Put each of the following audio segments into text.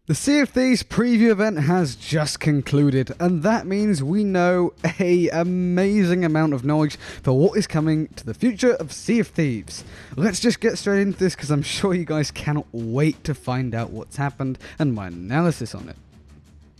The Sea of Thieves preview event has just concluded, and that means we know an amazing amount of knowledge for what is coming to the future of Sea of Thieves. Let's just get straight into this because I'm sure you guys cannot wait to find out what's happened and my analysis on it.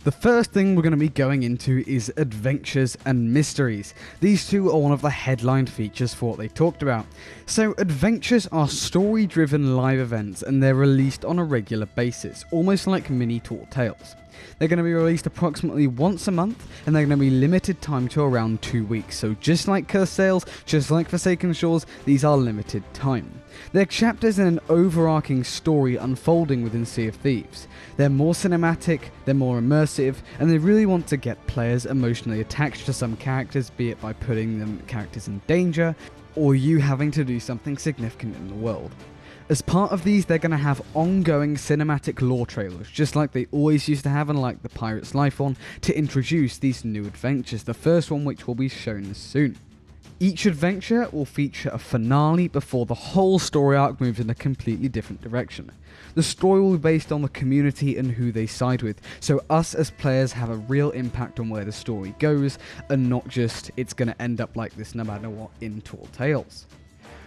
The first thing we're going to be going into is adventures and mysteries. These two are one of the headline features for what they talked about. So adventures are story-driven live events and they're released on a regular basis, almost like mini tall tales. They're going to be released approximately once a month and they're going to be limited time to around 2 weeks. So just like Cursed Sails, just like Forsaken Shores, these are limited time. They're chapters in an overarching story unfolding within Sea of Thieves. They're more cinematic, they're more immersive, and they really want to get players emotionally attached to some characters, be it by putting them characters in danger, or you having to do something significant in the world. As part of these, they're going to have ongoing cinematic lore trailers, just like they always used to have in like the Pirate's Life one, to introduce these new adventures, the first one which will be shown soon. Each adventure will feature a finale before the whole story arc moves in a completely different direction. The story will be based on the community and who they side with, so us as players have a real impact on where the story goes, and not just it's going to end up like this no matter what in Tall Tales.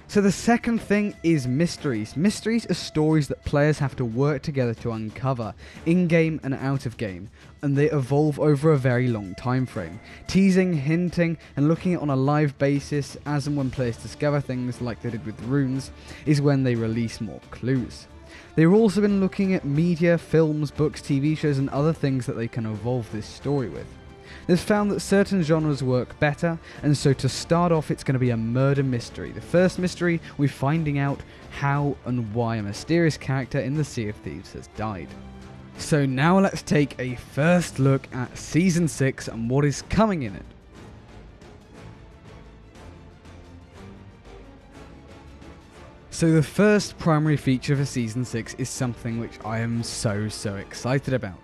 So the second thing is mysteries. Mysteries are stories that players have to work together to uncover, in-game and out of game, and they evolve over a very long time frame. Teasing, hinting, and looking at it on a live basis as and when players discover things like they did with runes, is when they release more clues. They've also been looking at media, films, books, TV shows, and other things that they can evolve this story with. They've found that certain genres work better, and so to start off it's going to be a murder mystery. The first mystery, we're finding out how and why a mysterious character in the Sea of Thieves has died. So now let's take a first look at Season 6 and what is coming in it. So the first primary feature for Season 6 is something which I am so excited about.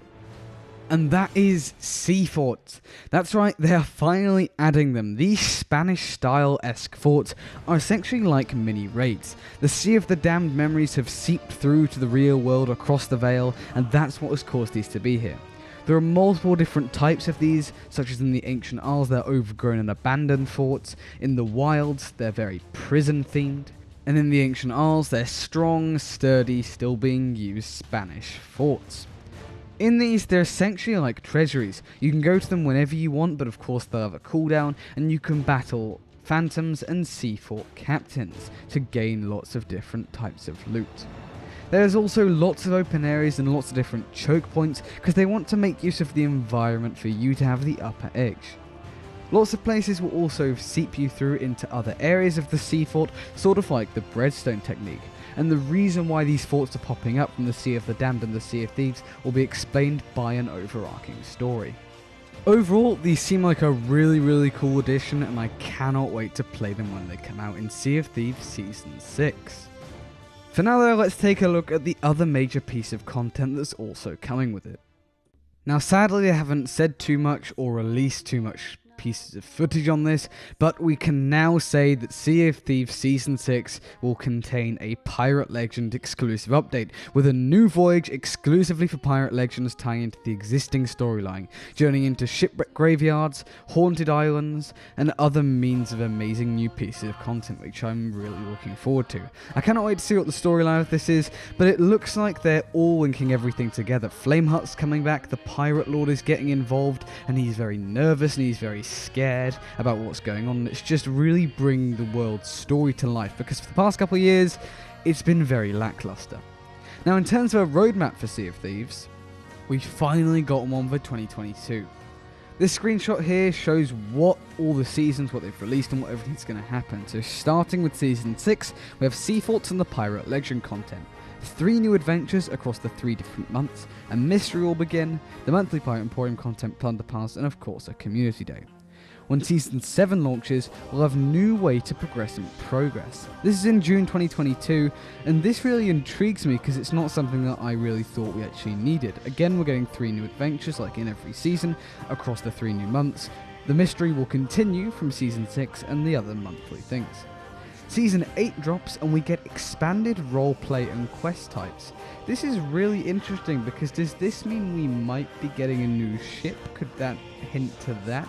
And that is sea forts. That's right, they are finally adding them. These Spanish-style-esque forts are essentially like mini raids. The Sea of the Damned memories have seeped through to the real world across the Veil, and that's what has caused these to be here. There are multiple different types of these, such as in the Ancient Isles, they're overgrown and abandoned forts. In the Wilds, they're very prison-themed. And in the Ancient Isles, they're strong, sturdy, still being used Spanish forts. In these, they're essentially like treasuries. You can go to them whenever you want, but of course they'll have a cooldown, and you can battle phantoms and sea fort captains to gain lots of different types of loot. There's also lots of open areas and lots of different choke points, because they want to make use of the environment for you to have the upper edge. Lots of places will also seep you through into other areas of the sea fort, sort of like the Breadstone technique. And the reason why these forts are popping up from the Sea of the Damned and the Sea of Thieves will be explained by an overarching story. Overall, these seem like a really cool addition, and I cannot wait to play them when they come out in Sea of Thieves Season 6. For now though, let's take a look at the other major piece of content that's also coming with it. Now sadly they haven't said too much or released too much pieces of footage on this, but we can now say that Sea of Thieves Season 6 will contain a Pirate Legend exclusive update, with a new voyage exclusively for Pirate Legends tying into the existing storyline, journeying into shipwreck graveyards, haunted islands, and other means of amazing new pieces of content, which I'm really looking forward to. I cannot wait to see what the storyline of this is, but it looks like they're all linking everything together. Flamehut's coming back, the Pirate Lord is getting involved, and he's very nervous and he's very scared about what's going on. It's just really bringing the world's story to life, because for the past couple of years it's been very lackluster. Now in terms of a roadmap for Sea of Thieves, we finally got one for 2022. This screenshot here shows what all the seasons, what they've released and what everything's going to happen. So starting with Season 6, we have Sea Forts and the Pirate Legend content. 3 new adventures across the 3 different months, a mystery will begin, the monthly Pirate Emporium content Plunder Pass, and of course a community day. When Season 7 launches, we'll have new way to progress and progress. This is in June 2022, and this really intrigues me because it's not something that I really thought we actually needed. Again, we're getting 3 new adventures like in every season across the 3 new months. The mystery will continue from Season 6 and the other monthly things. Season 8 drops and we get expanded roleplay and quest types. This is really interesting because does this mean we might be getting a new ship? Could that hint to that?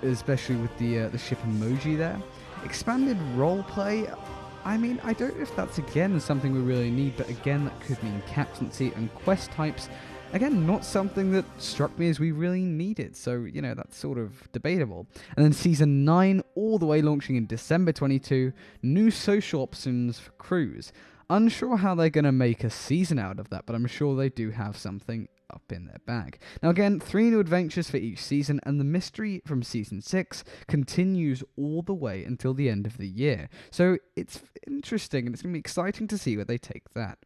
Especially with the ship emoji there. Expanded roleplay, I mean, I don't know if that's again something we really need, but again that could mean captaincy and quest types. Again, not something that struck me as we really needed, so, you know, that's sort of debatable. And then Season 9, all the way launching in December 22, new social options for crews. Unsure how they're going to make a season out of that, but I'm sure they do have something up in their bag. Now again, 3 new adventures for each season, and the mystery from Season 6 continues all the way until the end of the year. So it's interesting, and it's going to be exciting to see where they take that.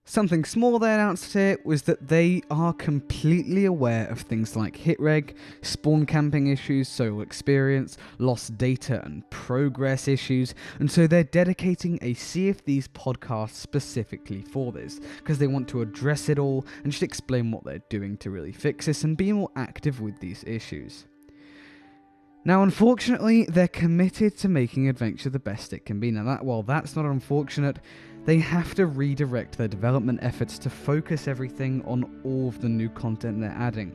Something small they announced here was that they are completely aware of things like hitreg, spawn camping issues, solo experience, lost data and progress issues, and so they're dedicating a Sea of Thieves podcast specifically for this, because they want to address it all and just explain what they're doing to really fix this and be more active with these issues. Now, unfortunately, they're committed to making Adventure the best it can be. Now, while that's not unfortunate, they have to redirect their development efforts to focus everything on all of the new content they're adding.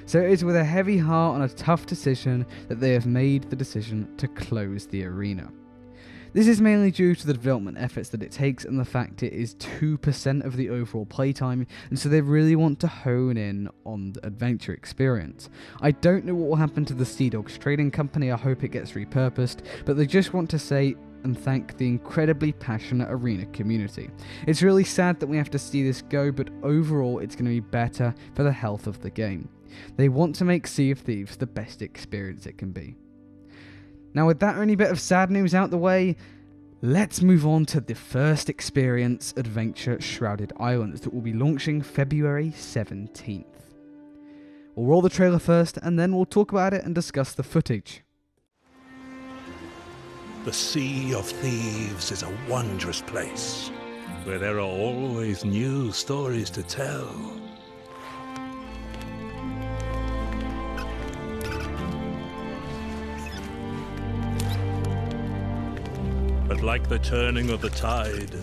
So it is with a heavy heart and a tough decision that they have made the decision to close the arena. This is mainly due to the development efforts that it takes and the fact it is 2% of the overall playtime, and so they really want to hone in on the adventure experience. I don't know what will happen to the Sea Dogs trading company, I hope it gets repurposed, but they just want to say and thank the incredibly passionate arena community. It's really sad that we have to see this go, but overall it's going to be better for the health of the game. They want to make Sea of Thieves the best experience it can be. Now, with that only bit of sad news out the way, let's move on to the first experience adventure, Shrouded Islands, that will be launching February 17th. We'll roll the trailer first, and then we'll talk about it and discuss the footage. The Sea of Thieves is a wondrous place, where there are always new stories to tell. But like the turning of the tide,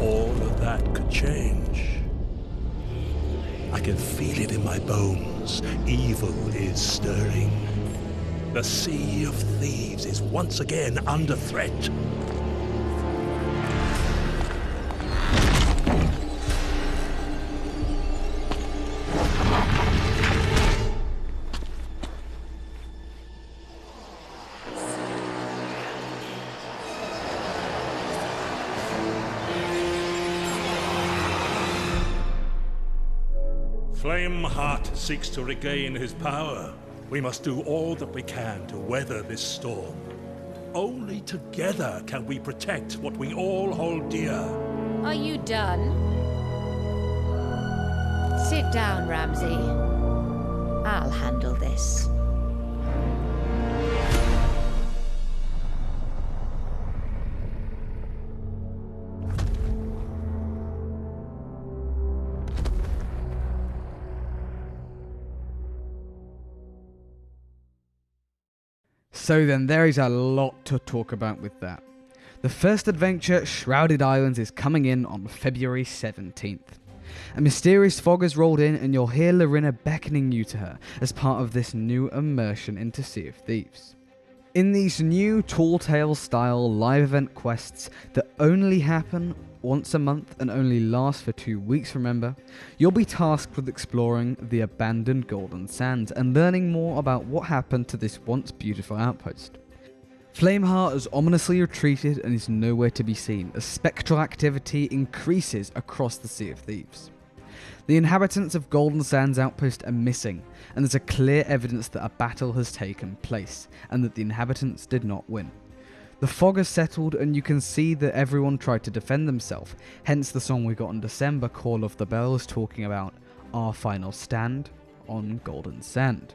all of that could change. I can feel it in my bones. Evil is stirring. The Sea of Thieves is once again under threat. Flameheart seeks to regain his power. We must do all that we can to weather this storm. Only together can we protect what we all hold dear. Are you done? Sit down, Ramsay. I'll handle this. So then, there is a lot to talk about with that. The first adventure, Shrouded Islands, is coming in on February 17th. A mysterious fog has rolled in and you'll hear Lorena beckoning you to her as part of this new immersion into Sea of Thieves. In these new Tall Tales style live event quests that only happen once a month and only last for 2 weeks, remember, you'll be tasked with exploring the abandoned Golden Sands and learning more about what happened to this once beautiful outpost. Flameheart has ominously retreated and is nowhere to be seen as spectral activity increases across the Sea of Thieves. The inhabitants of Golden Sands Outpost are missing, and there's a clear evidence that a battle has taken place and that the inhabitants did not win. The fog has settled and you can see that everyone tried to defend themselves, hence the song we got in December, Call of the Bells, talking about our final stand on Golden Sand.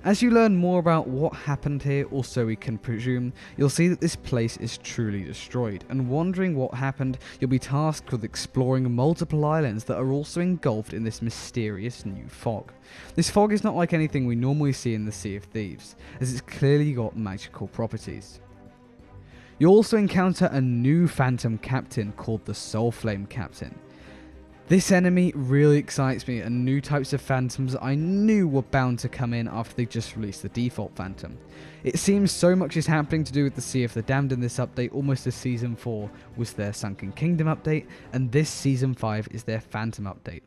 As you learn more about what happened here, or so we can presume, you'll see that this place is truly destroyed, and wondering what happened, you'll be tasked with exploring multiple islands that are also engulfed in this mysterious new fog. This fog is not like anything we normally see in the Sea of Thieves, as it's clearly got magical properties. You'll also encounter a new phantom captain called the Soulflame Captain. This enemy really excites me, and new types of phantoms I knew were bound to come in after they just released the default phantom. It seems so much is happening to do with the Sea of the Damned in this update, almost as Season 4 was their Sunken Kingdom update, and this Season 5 is their Phantom update.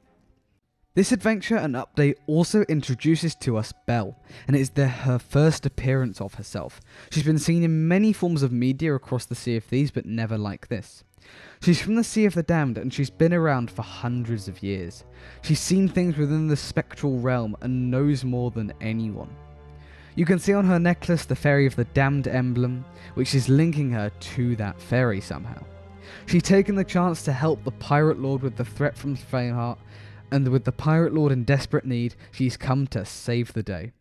This adventure and update also introduces to us Belle, and it is her first appearance of herself. She's been seen in many forms of media across the Sea of Thieves, but never like this. She's from the Sea of the Damned, and she's been around for hundreds of years. She's seen things within the spectral realm and knows more than anyone. You can see on her necklace the Fairy of the Damned emblem, which is linking her to that fairy somehow. She's taken the chance to help the Pirate Lord with the threat from Flameheart, and with the Pirate Lord in desperate need, she's come to save the day.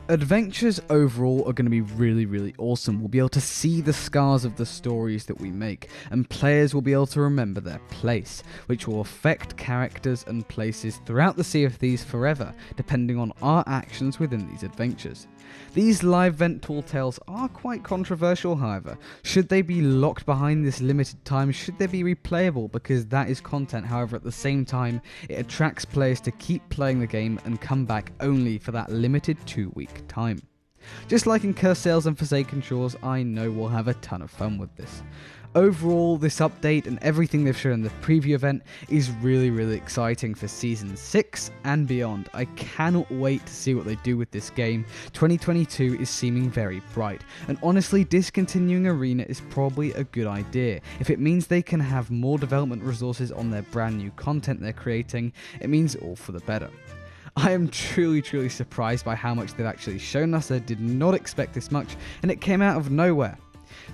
Adventures overall are going to be really awesome. We'll be able to see the scars of the stories that we make, and players will be able to remember their place, which will affect characters and places throughout the Sea of Thieves forever, depending on our actions within these adventures. These live event tall tales are quite controversial, however. Should they be locked behind this limited time? Should they be replayable? Because that is content, however at the same time it attracts players to keep playing the game and come back only for that limited 2-week time. Just like in Cursed Sails and Forsaken Shores, I know we'll have a ton of fun with this. Overall, this update and everything they've shown in the preview event is really exciting for Season 6 and beyond. I cannot wait to see what they do with this game. 2022 is seeming very bright, and honestly, discontinuing Arena is probably a good idea. If it means they can have more development resources on their brand new content they're creating, it means all for the better. I am truly surprised by how much they've actually shown us. I did not expect this much, and it came out of nowhere.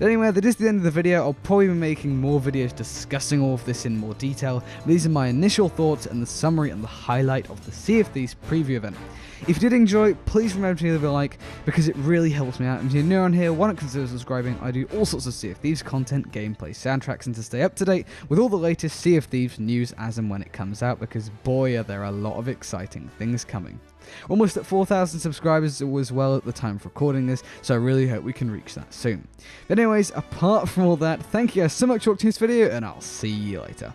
But anyway, that is the end of the video. I'll probably be making more videos discussing all of this in more detail. These are my initial thoughts and the summary and the highlight of the Sea of Thieves preview event. If you did enjoy, please remember to leave a like, because it really helps me out. And if you're new on here, why not consider subscribing? I do all sorts of Sea of Thieves content, gameplay, soundtracks, and to stay up to date with all the latest Sea of Thieves news as and when it comes out, because boy are there a lot of exciting things coming. Almost at 4,000 subscribers as well at the time of recording this, so I really hope we can reach that soon. But anyways, apart from all that, thank you guys so much for watching this video, and I'll see you later.